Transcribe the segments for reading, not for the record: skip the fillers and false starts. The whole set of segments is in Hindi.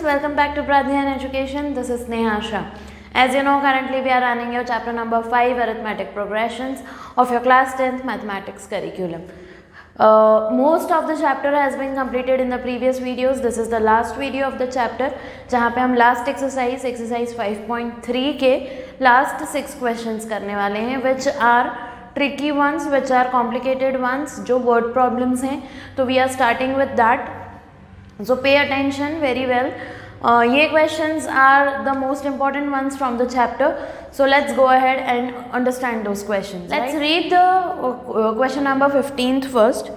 welcome back to Pradhan Education. This is Neha Shah. As you know, currently we are running your chapter number 5 arithmetic progressions of your class 10th mathematics curriculum. Most of the chapter has been completed in the previous videos. This is the last video of the chapter जहाँ पे हम last exercise 5.3 के last 6 questions करने वाले हैं which are tricky ones, which are complicated ones, जो word problems हैं. तो we are starting with that. So pay attention very well. ये questions are the most important ones from the chapter. So let's go ahead and understand those questions. Let's read the question number 15th first.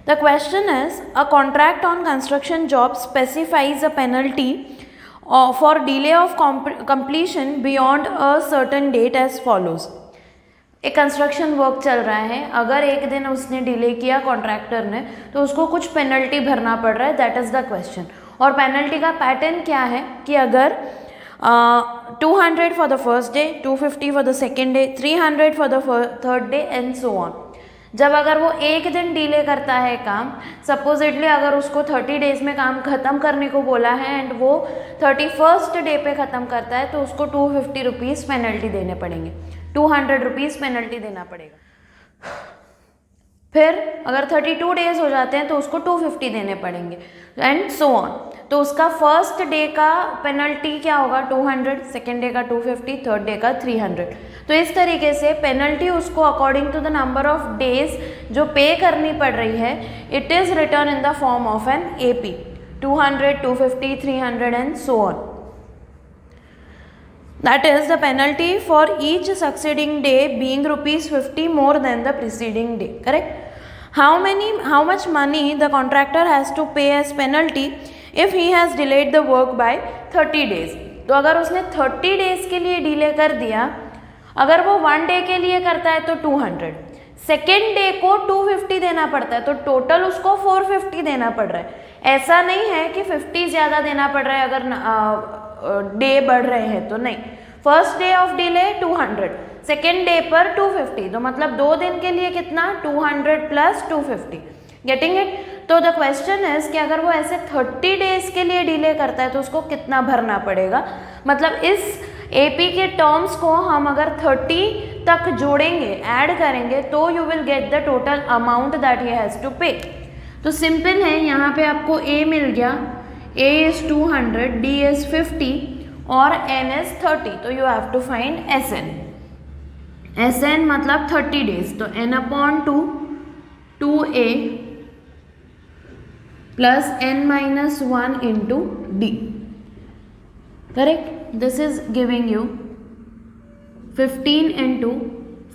The question is, a contract on construction job specifies a penalty for delay of completion beyond a certain date as follows. एक कंस्ट्रक्शन वर्क चल रहा है, अगर एक दिन उसने डिले किया कॉन्ट्रैक्टर ने तो उसको कुछ पेनल्टी भरना पड़ रहा है. That is the question. और पेनल्टी का पैटर्न क्या है कि अगर 200 for the first day, 250 for the second day, 300 for the third day and so on. जब अगर वो एक दिन डिले करता है काम, सपोजिटली अगर उसको 30 डेज में काम ख़त्म करने को बोला है एंड वो 31st डे पे ख़त्म करता है तो उसको 250 रुपीज़ पेनल्टी देने पड़ेंगे, 200 रुपीज़ पेनल्टी देना पड़ेगा. फिर अगर 32 डेज हो जाते हैं तो उसको 250 देने पड़ेंगे एंड सो ऑन. तो उसका फर्स्ट डे का पेनल्टी क्या होगा 200, सेकेंड डे का 250, थर्ड डे का 300. तो इस तरीके से पेनल्टी उसको according to the number of days जो पे करनी पड़ रही है, it is return in the form of an AP. 200, 250, 300 and so on. That is the penalty for each succeeding day being ₹50 more than the preceding day. Correct? How much money the contractor has to pay as penalty if he has delayed the work by 30 days. तो अगर उसने 30 डेज के लिए डिले कर दिया, अगर वो 1 डे के लिए करता है तो 200, सेकेंड डे को 250 देना पड़ता है, तो टोटल उसको 450 देना पड़ रहा है. ऐसा नहीं है कि 50 ज़्यादा देना पड़ रहा है अगर डे बढ़ रहे हैं तो नहीं. First day of delay 200, second day पर 250, तो मतलब 2 दिन के लिए कितना 200 प्लस 250. Getting it? तो द क्वेश्चन इज कि अगर वो ऐसे 30 डेज के लिए डिले करता है तो उसको कितना भरना पड़ेगा. मतलब इस AP के टर्म्स को हम अगर 30 तक जोड़ेंगे, ऐड करेंगे, तो you will get the total amount that he has to pay. तो सिंपल है, यहाँ पे आपको A मिल गया, A is 200, D is 50 और N is 30. तो you have to find SN. SN मतलब 30 डेज. तो N/2 2A plus N-1 into D. Correct? This is giving you 15 into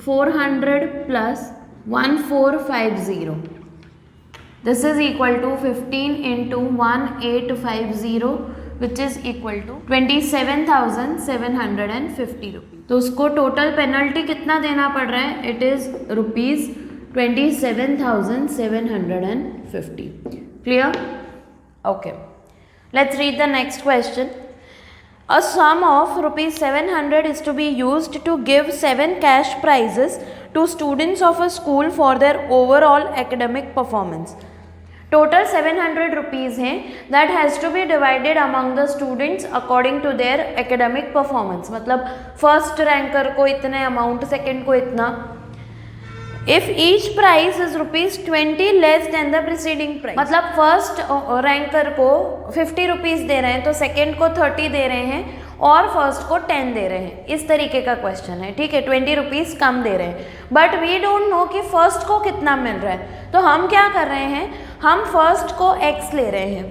400 plus 1450. This is equal to 15 into 1850 which is equal to 27,750 rupees. तो उसको टोटल पेनल्टी कितना देना पड़ रहा है? It is ₹27,750. Clear? Okay. Let's read the next question. A sum of ₹700 is to be used to give 7 cash prizes to students of a school for their overall academic performance. Total 700 rupees हैं. That has to be divided among the students according to their academic performance. मतलब फर्स्ट रैंकर को इतने अमाउंट, सेकेंड को इतना. If each price is ₹20 less than the preceding price. मतलब फर्स्ट रैंकर को 50 रुपीज़ दे रहे हैं तो सेकेंड को 30 दे रहे हैं और फर्स्ट को 10 दे रहे हैं. इस तरीके का क्वेश्चन है. ठीक है, 20 रुपीज़ कम दे रहे हैं, बट वी डोंट नो कि फर्स्ट को कितना मिल रहा है. तो हम क्या कर रहे हैं, हम फर्स्ट को x ले रहे हैं.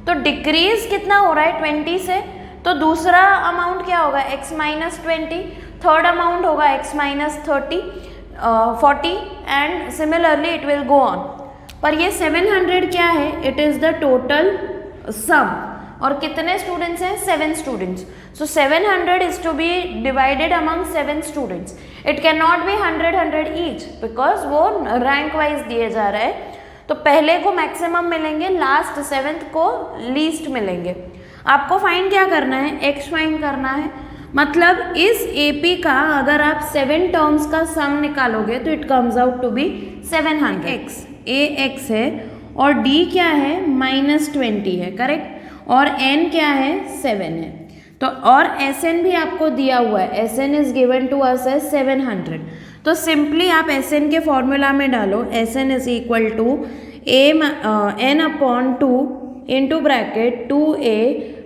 तो डिक्रीज कितना हो रहा है 20 से, तो दूसरा अमाउंट क्या होगा x माइनस 20, थर्ड अमाउंट होगा x minus 40 and similarly it will go on. पर ये 700 क्या है? It is the total sum. और कितने स्टूडेंट्स हैं? 7 students. So 700 is to be divided among 7 students. It can not be 100 each because वो रैंक वाइज दिए जा रहा है. तो पहले को मैक्सिमम मिलेंगे, लास्ट 7th को लीस्ट मिलेंगे. आपको फाइंड क्या करना है? x फाइंड करना है. मतलब इस AP का अगर आप 7 टर्म्स का सम निकालोगे तो it comes out to be 700. A x है और D क्या है? -20 है. करेक्ट? और n क्या है 7 है। तो और Sn भी आपको दिया हुआ है, Sn is given to us as 700। तो सिंपली आप Sn के फॉर्मूला में डालो, Sn is equal to n/2 into bracket 2a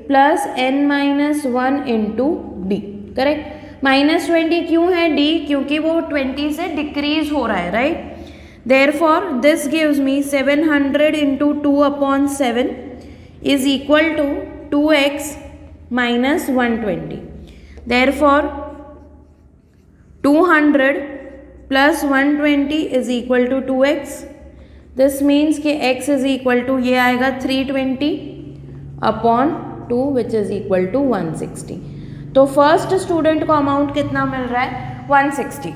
plus n-1 into D, correct. -20 क्यों है d? क्योंकि वो 20 से डिक्रीज हो रहा है, right. Therefore, this gives me 700 into 2/7 is equal to 2x minus 120. Therefore, 200 plus 120 is equal to 2x. This means कि x is equal to ये आएगा 320 upon 2 which is equal to 160. तो फर्स्ट स्टूडेंट को अमाउंट कितना मिल रहा है 160,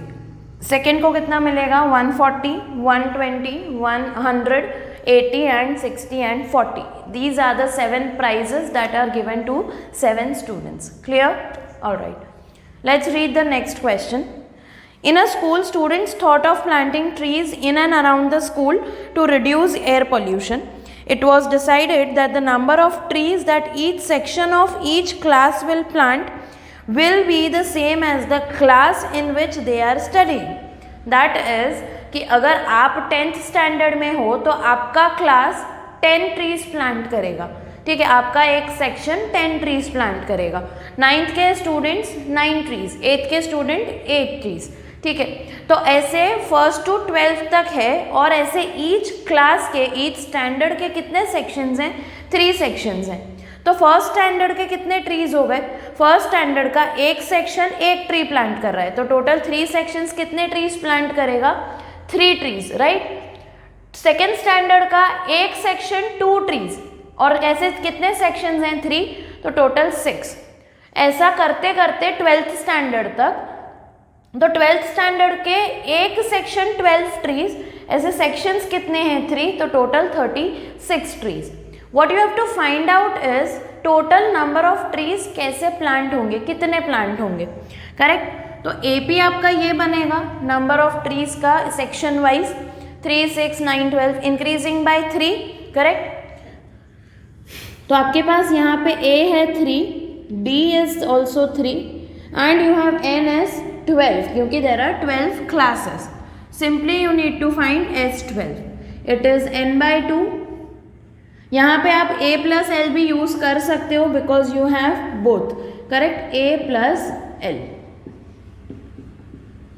सेकेंड को कितना मिलेगा 140, 120, 180 and 60 and 40. These are the 7 prizes that are given to 7 students. Clear? Alright. Let's read the next question. In a school, students thought of planting trees in and around the school to reduce air pollution. It was decided that the number of trees that each section of each class will plant will be the same as the class in which they are studying. That is कि अगर आप 10th स्टैंडर्ड में हो तो आपका क्लास 10 ट्रीज प्लांट करेगा, ठीक है। आपका एक सेक्शन 10 ट्रीज प्लांट करेगा, 9th के स्टूडेंट्स 9 ट्रीज, 8th के स्टूडेंट 8 ट्रीज, ठीक है। तो ऐसे 1st to 12th तक है, और ऐसे ईच क्लास के ईच स्टैंडर्ड के कितने सेक्शंस हैं 3 सेक्शंस हैं। तो फर्स्ट स्टैंडर्ड के कितने ट्रीज हो गए, फर्स्ट स्टैंडर्ड का एक सेक्शन एक ट्री प्लांट कर रहा है, तो टोटल 3 सेक्शंस कितने ट्रीज प्लांट करेगा 3 ट्रीज, राइट। सेकेंड स्टैंडर्ड का एक सेक्शन 2 ट्रीज, और ऐसे कितने सेक्शंस हैं 3, तो टोटल 6। ऐसा करते करते 12th स्टैंडर्ड तक, तो 12th स्टैंडर्ड के एक सेक्शन 12 ट्रीज, ऐसे सेक्शंस कितने हैं 3, तो total 36 trees. What you have to find out is total number of trees कैसे प्लांट होंगे, कितने प्लांट होंगे, करेक्ट। तो AP आपका ये बनेगा नंबर ऑफ ट्रीज का section wise 3, 6, 9, 12 increasing by 3, correct. तो आपके पास यहाँ पे A है 3, D is also 3 and you have N as 12 क्योंकि there are 12 classes. Simply you need to find S12, it is n/2। यहाँ पे आप a प्लस एल भी यूज कर सकते हो because you have both, correct, a plus L.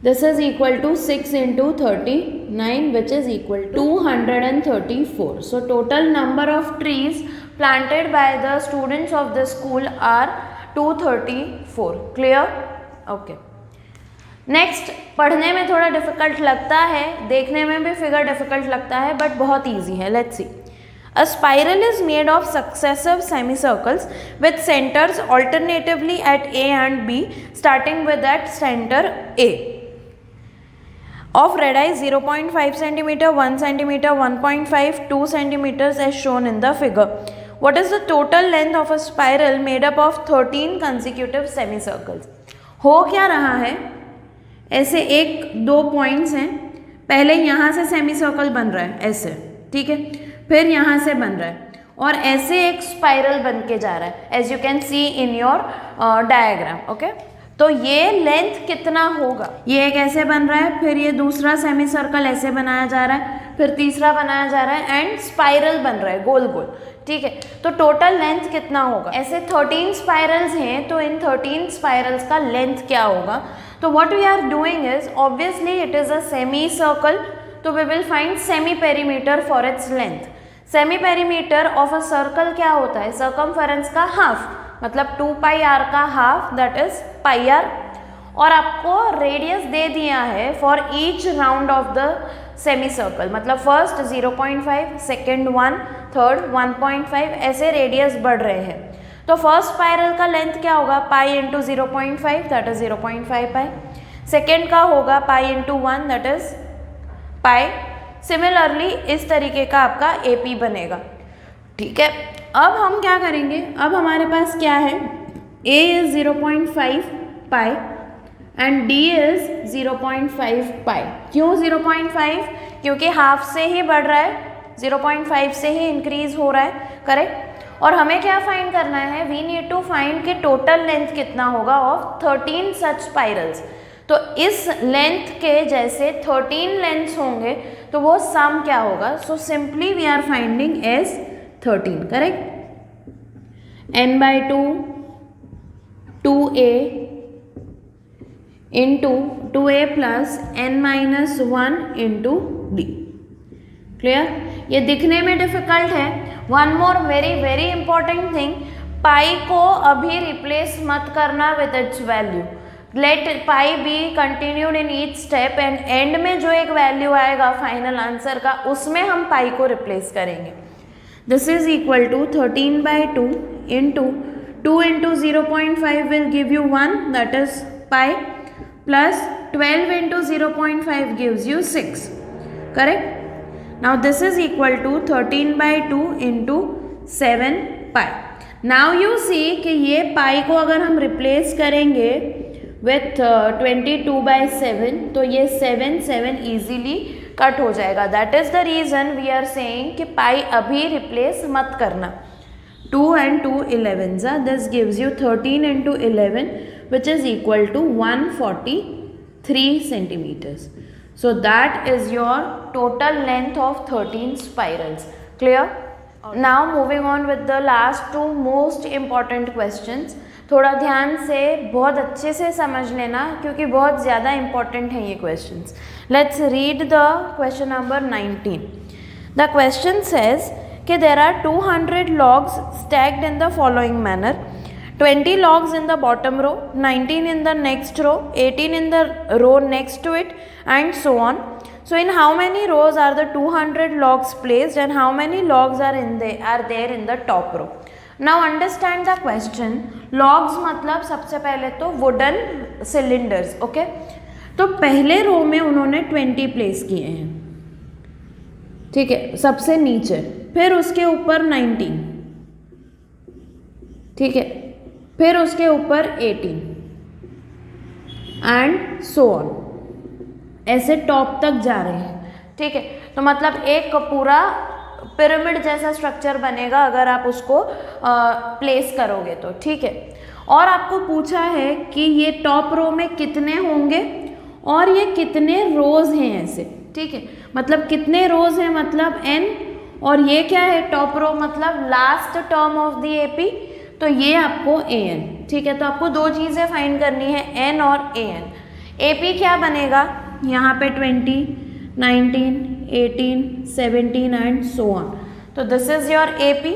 This is equal to 6 into 39 which is equal to 234. So total number of trees planted by the students of the school are 234. Clear? Okay. Next, पढ़ने में थोड़ा डिफिकल्ट लगता है, देखने में भी फिगर डिफिकल्ट लगता है, बट बहुत ईजी है। Let's see. A spiral is made of successive semicircles with centers alternatively at A and B, starting with at center A. Of radii 0.5 cm, 1 cm, 1.5, 2 cm as shown in the figure. What is the total length of a spiral made up of 13 consecutive semicircles? हो क्या रहा है, ऐसे 1-2 पॉइंट्स हैं, पहले यहाँ से सेमीसर्कल बन रहा है ऐसे, ठीक है, फिर यहाँ से बन रहा है और ऐसे एक स्पाइरल बन के जा रहा है, as you can see in your diagram, okay. तो ये लेंथ कितना होगा, ये एक ऐसे बन रहा है, फिर ये दूसरा सेमी सर्कल ऐसे बनाया जा रहा है, फिर तीसरा बनाया जा रहा है एंड स्पाइरल बन रहा है गोल गोल, ठीक है। तो टोटल लेंथ कितना होगा, ऐसे 13 स्पाइरल्स हैं, तो इन 13 स्पाइरल्स का लेंथ क्या होगा। तो what we are doing is, obviously it is a semi circle, तो we will find semi perimeter for its length. Semi perimeter of a circle क्या होता है, सर्कमफेरेंस का हाफ, मतलब 2πr का हाफ, दैट इज πr, और आपको रेडियस दे दिया है for each round of the semi circle, मतलब फर्स्ट 0.5, सेकेंड 1, थर्ड 1.5, ऐसे रेडियस बढ़ रहे हैं। तो फर्स्ट स्पाइरल का लेंथ क्या होगा, π इंटू 0.5, दैट इज 0.5 π। सेकेंड का होगा π इंटू 1, दैट इज π। सिमिलरली इस तरीके का आपका AP बनेगा, ठीक है। अब हम क्या करेंगे, अब हमारे पास क्या है, A is 0.5 π and D is 0.5 π। क्यों 0.5, क्योंकि हाफ से ही बढ़ रहा है, 0.5 से ही इंक्रीज हो रहा है, करेक्ट। और हमें क्या फाइंड करना है, वी नीड टू फाइंड कि टोटल लेंथ कितना होगा ऑफ 13 सच स्पाइरल्स। तो इस लेंथ के जैसे 13 लेंथ्स होंगे तो वो सम क्या होगा, so simply we are finding as 13, correct. n/2 2a into 2a plus n-1 into d। Clear? ये दिखने में डिफिकल्ट है। One more very very important thing, pi को अभी रिप्लेस मत करना with its value, let pi be continued in each step and end में जो एक वैल्यू आएगा फाइनल आंसर का उसमें हम पाई को रिप्लेस करेंगे। This is equal to 13/2 into 2 into 0.5 will give you 1, that is pi, plus 12 into 0.5 gives you 6, correct? Now this is equal to 13/2 into 7 pi. Now you see कि ये pi को अगर हम रिप्लेस करेंगे with 22/7 तो ये 7 easily कट हो जाएगा। That is the reason we are saying कि pi अभी रिप्लेस मत करना। 2 and 2 11s, this gives you 13 into 11 which is equal to 143 centimeters. So that is your total length of 13 spirals. Clear? Now moving on with the last two most important questions. थोड़ा ध्यान से बहुत अच्छे से समझ लेना क्योंकि बहुत ज़्यादा important हैं ये questions. Let's read the question number 19. The question says कि there are 200 logs stacked in the following manner: 20 logs in the bottom row, 19 in the next row, 18 in the row next to it, and so on. So in how many rows are the 200 logs placed and how many logs are there in the top row? Now understand the question. Logs मतलब सबसे पहले तो wooden cylinders, okay? तो पहले रो में उन्होंने 20 प्लेस किए हैं, ठीक है, सबसे नीचे, फिर उसके ऊपर 19, ठीक है, फिर उसके ऊपर 18 एंड सो ऑन, ऐसे टॉप तक जा रहे हैं, ठीक है। तो मतलब एक पूरा पिरामिड जैसा स्ट्रक्चर बनेगा अगर आप उसको प्लेस करोगे तो, ठीक है। और आपको पूछा है कि ये टॉप रो में कितने होंगे और ये कितने रोज हैं ऐसे, ठीक है, मतलब कितने रोज हैं मतलब n, और ये क्या है टॉप रो मतलब last term of the AP, तो ये आपको an, ठीक है। तो आपको दो चीज़ें फाइंड करनी है, n और an। एपी क्या बनेगा, यहाँ पे 20, 19, 18, 17 एंड सो ऑन। तो this is your AP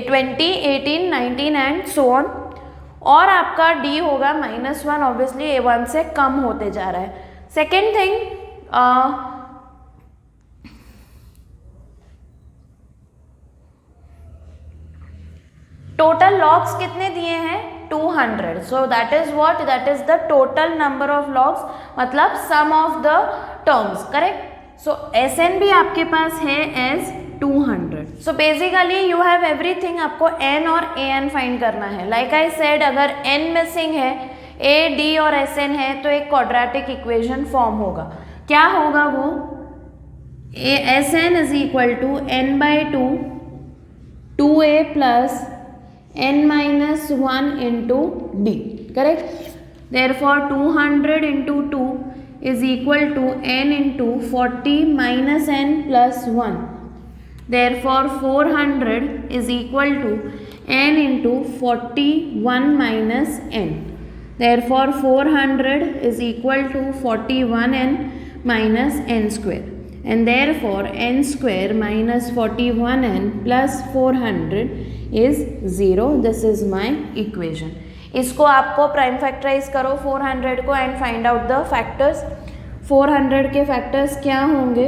20, 18, 19 and so on. और आपका d होगा -1, ऑब्वियसली a1 से कम होते जा रहा है। सेकेंड थिंग, टोटल लॉग्स कितने दिए हैं 200, so that is what, that is the total number of logs, मतलब sum of the terms, correct. So SN भी आपके पास है as 200। So basically you have everything, आपको n और an फाइंड करना है। लाइक आई सेड, अगर n मिसिंग है, a, d और SN है तो एक क्वाड्रेटिक इक्वेशन फॉर्म होगा। क्या होगा वो, SN is equal to n/2 2a plus n-1 into d, correct? Therefore 200 into 2 is equal to n into 40 minus n plus 1. Therefore 400 is equal to n into 41 minus n. Therefore 400 is equal to 41n minus n square, and therefore n square minus 41n plus 400 is 0. This is my equation. इसको आपको प्राइम फैक्टराइज करो 400 को and find out the factors. 400 के फैक्टर्स क्या होंगे,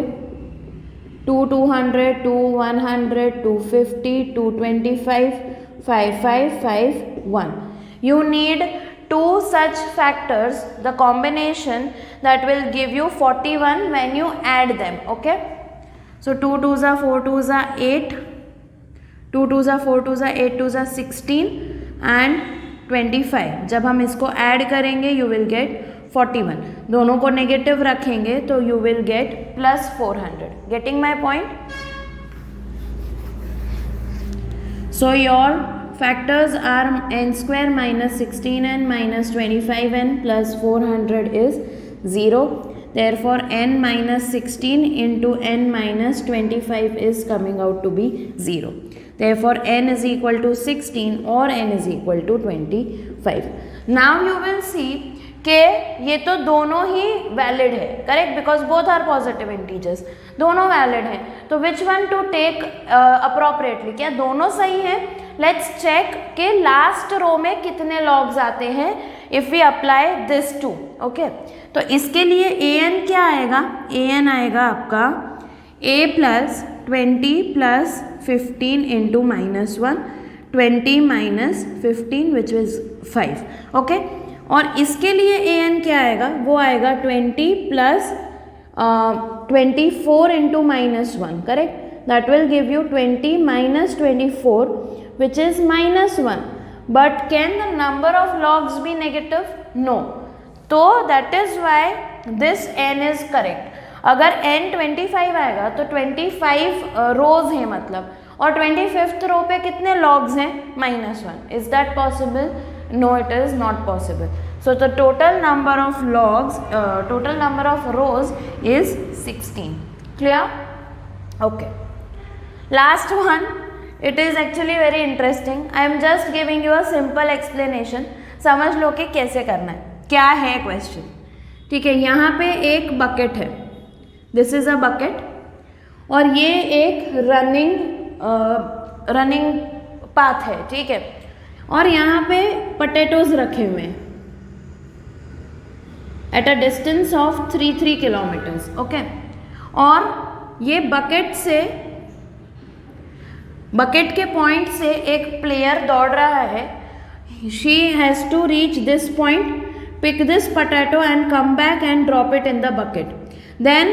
2 200, 2 100, 250, 225, 55, 5 1. You need 2 such factors, the combination that will give you 41 when you add them, okay? So 2 2s are 4 2s are 8, 2 2s are 4 2s are 8 2s are 16 and 25। जब हम इसको ऐड करेंगे यू विल गेट 41, दोनों को नेगेटिव रखेंगे तो you will gate plus 400। Getting my point? So your factors are n square minus 16n minus 25n plus 400 is 0. Therefore n minus 16 into n minus 25 is coming out to be 0. Therefore n is equal to 16 or n is equal to 25. Now you will see कि ये तो दोनों ही वैलिड है, correct, because both are positive integers, दोनों वैलिड हैं. तो which one to take appropriately, क्या दोनों सही हैं? लेट्स चेक कि लास्ट रो में कितने लॉग्स आते हैं if we apply this to. Okay, तो इसके लिए ए एन क्या आएगा? ए एन आएगा आपका a plus 20 plus 15 into -1, 20 minus 15 which is 5. Okay, और इसके लिए ए एन क्या आएगा? वो आएगा 20 plus 24 into -1, correct. That will give you 20 minus 24 which is -1. But can the number of logs be negative? No. तो that is why this n is correct. अगर n 25 आएगा तो 25 रोज हैं मतलब, और 25th रो पे कितने लॉग्स हैं? -1. Is that possible? No, it is not possible. So the total number of logs, total number of rows is 16. Clear? Okay. Last one. It is actually very interesting. I am just giving you a simple explanation. समझ लो कि कैसे करना है. क्या है क्वेश्चन? ठीक है, यहाँ पे एक बकेट है. दिस इज अ बकेट, और ये एक रनिंग पाथ है. ठीक है, और यहाँ पे पोटैटोज रखे हुए हैं at a distance of 3 kilometres. Okay, और ये बकेट के पॉइंट से एक प्लेयर दौड़ रहा है. She has to reach this point, pick this potato and come back and drop it in the bucket. Then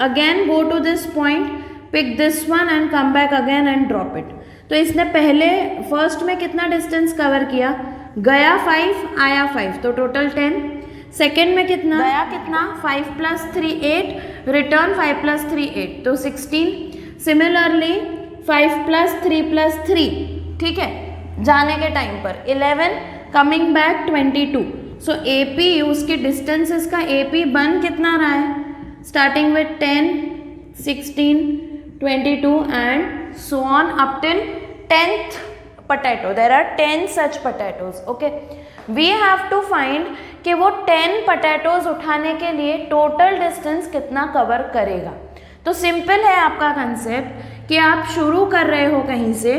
again go to this point, pick this one and come back again and drop it. तो इसने पहले फर्स्ट में कितना डिस्टेंस कवर किया? गया 5, आया 5, तो टोटल 10. सेकेंड में कितना गया? कितना? 5 प्लस 3 8, रिटर्न 5 प्लस 3 8, तो 16. सिमिलरली 5 प्लस 3 प्लस 3, ठीक है, जाने के टाइम पर 11, coming back 22. So A P, उसकी डिस्टेंस इसका ए पी बन कितना रहा है? Starting with 10, 16, 22 and so on up till 10th potato. There are 10 such potatoes. Okay, we have to find कि वो 10 potatoes उठाने के लिए टोटल डिस्टेंस कितना कवर करेगा. तो सिंपल है आपका कंसेप्ट कि आप शुरू कर रहे हो कहीं से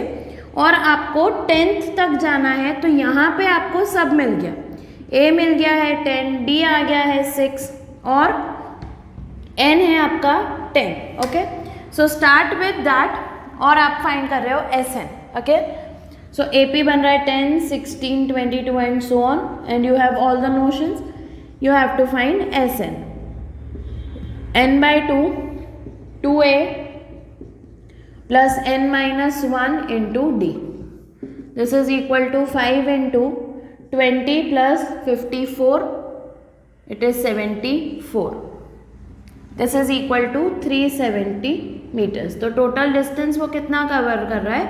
और आपको 10th तक जाना है. तो यहाँ पे आपको सब मिल गया. A मिल गया है 10, D आ गया है 6, और N है आपका 10. Okay, so start with that, और आप फाइंड कर रहे हो SN. ओके, सो AP बन रहा है 10, 16, 22 and so on, and you have all the notions. You have to find SN. n/2 2A plus n minus 1 into D. This is equal to 5 into 20 plus 54. It is 74. This is equal to 370 metres. तो टोटल डिस्टेंस वो कितना कवर कर रहा है?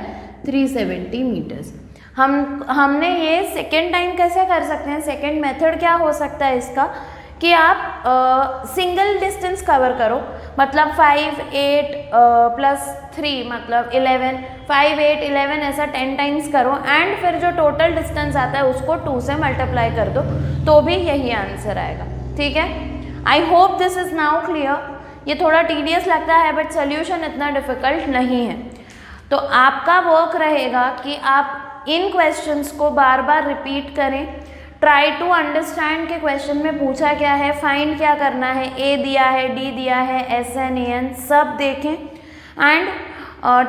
370 मीटर्स. हमने ये सेकेंड टाइम कैसे कर सकते हैं? सेकेंड मेथड क्या हो सकता है इसका कि आप सिंगल डिस्टेंस कवर करो, मतलब 5 8 प्लस 3 मतलब 11, 5 8 11 ऐसा 10 टाइम्स करो, एंड फिर जो टोटल डिस्टेंस आता है उसको 2 से मल्टीप्लाई कर दो, तो भी यही आंसर आएगा. ठीक है, I hope this is now clear. ये थोड़ा टीडियस लगता है बट सोल्यूशन इतना डिफिकल्ट नहीं है. तो आपका वर्क रहेगा कि आप इन क्वेश्चंस को बार बार रिपीट करें. ट्राई टू अंडरस्टैंड के क्वेश्चन में पूछा क्या है, फाइंड क्या करना है, ए दिया है, डी दिया है, SN AN सब देखें, and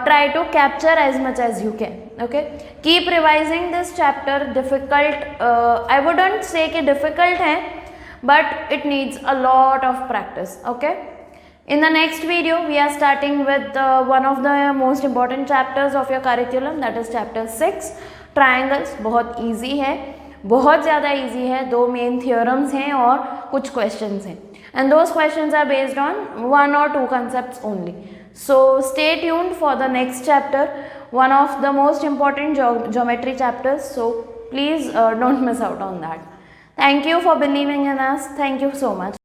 try to capture as much as you can. Okay, keep revising this chapter. Difficult I wouldn't say कि डिफिकल्ट है, but it needs a lot of practice. Okay, in the next video we are starting with one of the most important chapters of your curriculum, that is chapter 6, triangles. बहुत easy है, बहुत ज़्यादा easy है. 2 main theorems हैं और कुछ questions हैं, and those questions are based on 1 or 2 concepts only. So stay tuned for the next chapter, one of the most important geometry chapters. So please don't miss out on that. Thank you for believing in us. Thank you so much.